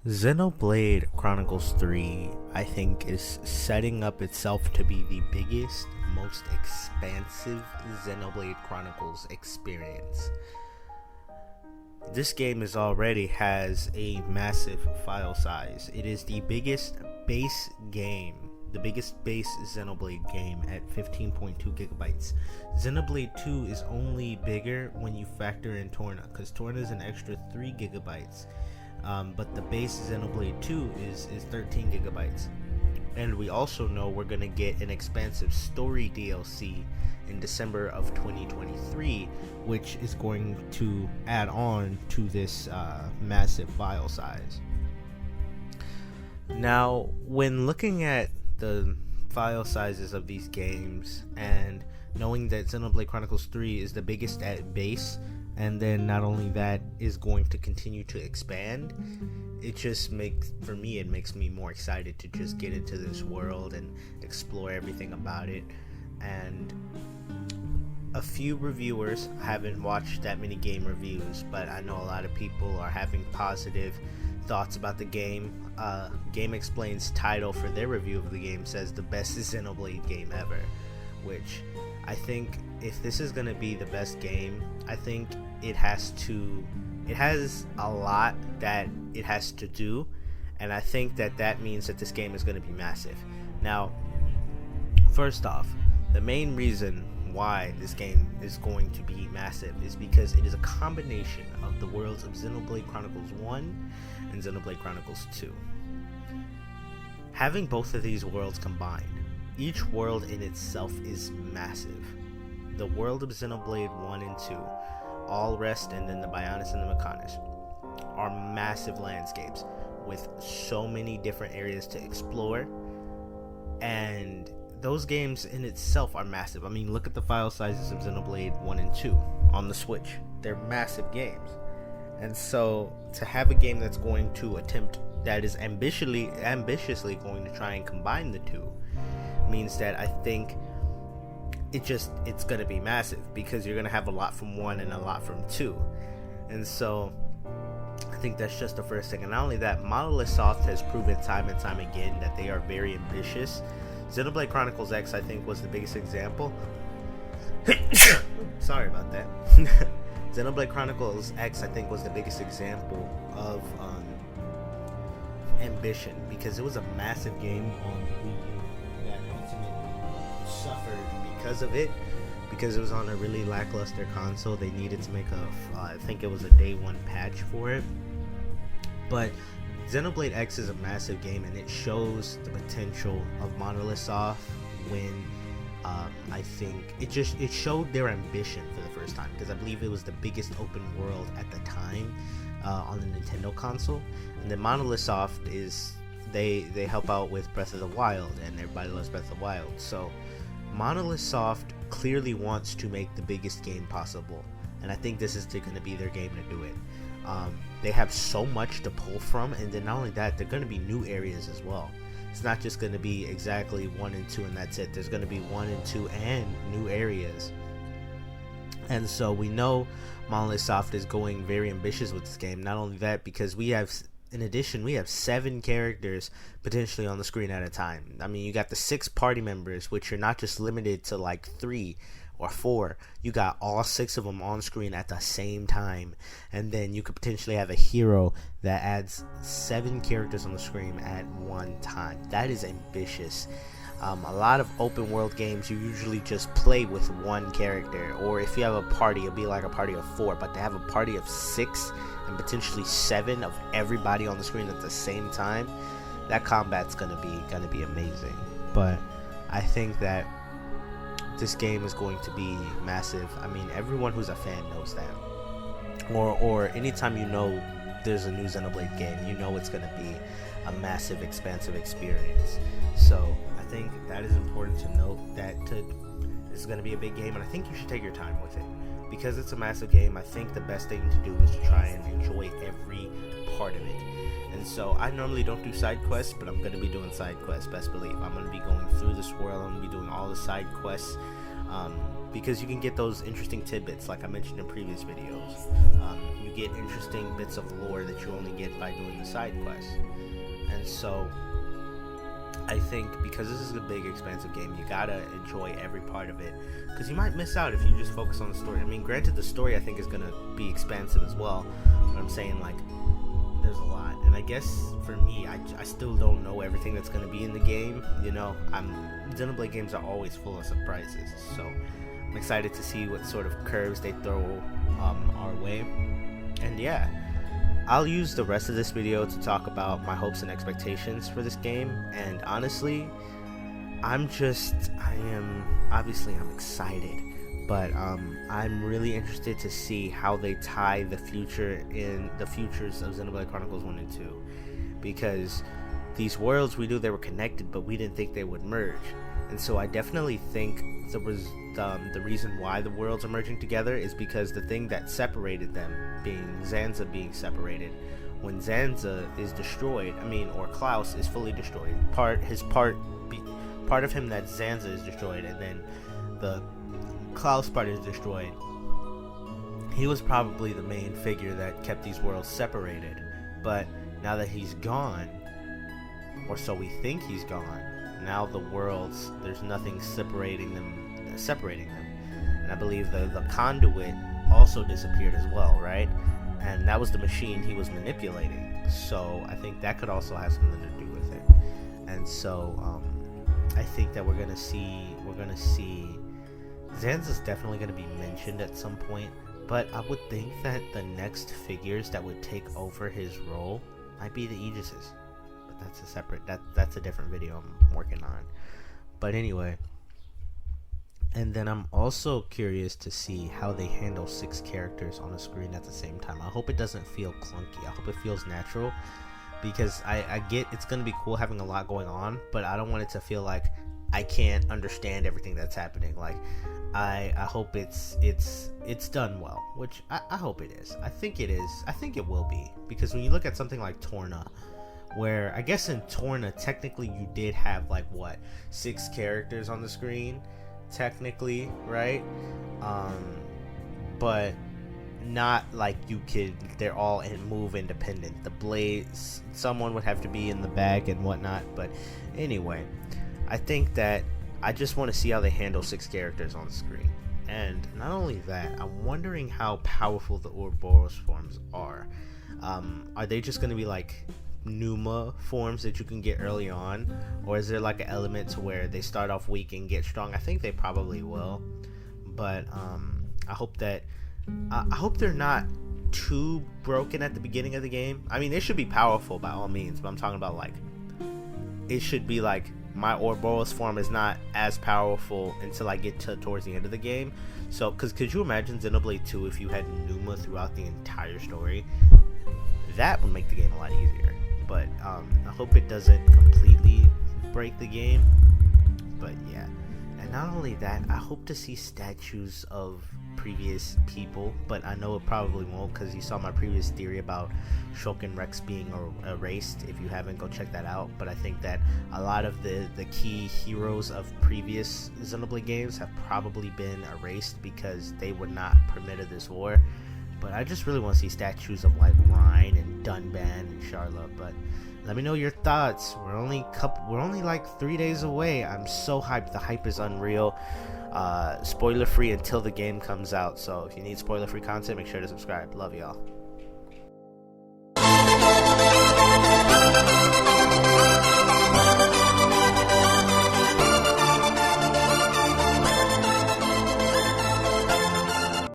Xenoblade Chronicles 3, I think, is setting up itself to be the biggest, most expansive Xenoblade Chronicles experience. This game already has a massive file size. It is the biggest base game, the biggest base Xenoblade game at 15.2 gigabytes. Xenoblade 2 is only bigger when you factor in Torna, because Torna is an extra 3 gigabytes. But the base Xenoblade 2 is 13 gigabytes. And we also know we're going to get an expansive story DLC in December of 2023, which is going to add on to this massive file size. Now, when looking at the file sizes of these games and knowing that Xenoblade Chronicles 3 is the biggest at base, and then not only that is going to continue to expand, it just makes me more excited to just get into this world and explore everything about it. And a few reviewers, haven't watched that many game reviews, but I know a lot of people are having positive thoughts about the game. Game Explain's title for their review of the game says the best Xenoblade game ever, which I think if this is going to be the best game, I think it has a lot that it has to do, and I think that means that this game is going to be massive. Now, first off, the main reason why this game is going to be massive is because it is a combination of the worlds of Xenoblade Chronicles 1 and Xenoblade Chronicles 2. Having both of these worlds combined, each world in itself is massive. The world of Xenoblade 1 and 2, All Rest, and then the Bionis and the Mechonis, are massive landscapes with so many different areas to explore, and those games in itself are massive. I mean, look at the file sizes of Xenoblade 1 and 2 on the Switch. They're massive games. And so to have a game that's going to that is ambitiously going to try and combine the two means that I think it's going to be massive, because you're going to have a lot from 1 and a lot from 2. And so I think that's just the first thing. And not only that, Monolith Soft has proven time and time again that they are very ambitious. Xenoblade Chronicles X, I think, was the biggest example. Sorry about that. Xenoblade Chronicles X, I think, was the biggest example of ambition, because it was a massive game on Wii U that ultimately suffered because of it, because it was on a really lackluster console. They needed to make I think it was a day one patch for it. But Xenoblade X is a massive game, and it shows the potential of Monolith Soft when I think it showed their ambition for the first time, because I believe it was the biggest open world at the time on the Nintendo console. And then Monolith Soft they help out with Breath of the Wild, and everybody loves Breath of the Wild. So Monolith Soft clearly wants to make the biggest game possible, and I think this is going to be their game to do it. They have so much to pull from, and then not only that, they're going to be new areas as well. It's not just going to be exactly 1 and 2 and that's it. There's going to be 1 and 2 and new areas. And so we know Monolith Soft is going very ambitious with this game. Not only that, because in addition, we have 7 characters potentially on the screen at a time. I mean, you got the 6 party members, which are not just limited to like 3 or 4. You got all 6 of them on screen at the same time. And then you could potentially have a hero that adds 7 characters on the screen at one time. That is ambitious. A lot of open world games, you usually just play with 1 character, or if you have a party, it'll be like a party of 4. But to have a party of 6 and potentially 7 of everybody on the screen at the same time, that combat's gonna be amazing. But I think that this game is going to be massive. I mean, everyone who's a fan knows that. Or anytime you know there's a new Xenoblade game, you know it's going to be a massive, expansive experience. So I think that is important to note, that this is going to be a big game, and I think you should take your time with it. Because it's a massive game, I think the best thing to do is to try and enjoy every part of it. And so I normally don't do side quests, but I'm going to be doing side quests, best believe. I'm going to be going through this world. I'm going to be doing all the side quests. because you can get those interesting tidbits like I mentioned in previous videos. You get interesting bits of lore that you only get by doing the side quests. And so I think because this is a big expansive game, you gotta enjoy every part of it, because you might miss out if you just focus on the story. I mean, granted, the story I think is gonna be expansive as well, but I'm saying, like, there's a lot. And I guess for me, I still don't know everything that's gonna be in the game. You know, Xenoblade games are always full of surprises, so I'm excited to see what sort of curves they throw our way. And yeah, I'll use the rest of this video to talk about my hopes and expectations for this game. And honestly, I'm excited, but I'm really interested to see how they tie the futures of Xenoblade Chronicles 1 and 2, because these worlds, we knew they were connected, but we didn't think they would merge. And so I definitely think the reason why the worlds are merging together is because the thing that separated them, being Zanza being separated, when Zanza is destroyed, or Klaus is fully destroyed, part of him that Zanza is destroyed, and then the Klaus part is destroyed, he was probably the main figure that kept these worlds separated. But now that he's gone, or so we think he's gone, now the worlds, there's nothing separating them. And I believe the conduit also disappeared as well, right? And that was the machine he was manipulating. So I think that could also have something to do with it. And so I think that we're gonna see Zanza's definitely gonna be mentioned at some point. But I would think that the next figures that would take over his role might be the Aegises. But that's a different video I'm working on. But anyway, and then I'm also curious to see how they handle 6 characters on the screen at the same time. I hope it doesn't feel clunky. I hope it feels natural, because I get it's gonna be cool having a lot going on, but I don't want it to feel like I can't understand everything that's happening. Like I hope it's done well, which I hope it is. I think it is. I think it will be, because when you look at something like Torna, where I guess in Torna technically you did have 6 characters on the screen, technically, right? But not like they're all move independent. The blades, someone would have to be in the bag and whatnot. But anyway, I think that I just want to see how they handle 6 characters on the screen. And not only that, I'm wondering how powerful the Ouroboros forms are. Are they just going to be like Numa forms that you can get early on, or is there like an element to where they start off weak and get strong? I think they probably will, but I hope they're not too broken at the beginning of the game. I mean, they should be powerful by all means, but I'm talking about it should be like my Ouroboros form is not as powerful until I get towards the end of the game. So, because could you imagine Xenoblade 2 if you had Numa throughout the entire story? That would make the game a lot easier. But I hope it doesn't completely break the game. But yeah, and not only that, I hope to see statues of previous people, but I know it probably won't, because you saw my previous theory about Shulk and Rex being erased. If you haven't, go check that out. But I think that a lot of the key heroes of previous Xenoblade games have probably been erased because they would not permitted this war. But I just really want to see statues of Ryen and Dunban and Charlotte. But let me know your thoughts. We're only like 3 days away. I'm so hyped. The hype is unreal. Spoiler free until the game comes out. So if you need spoiler free content, make sure to subscribe. Love y'all.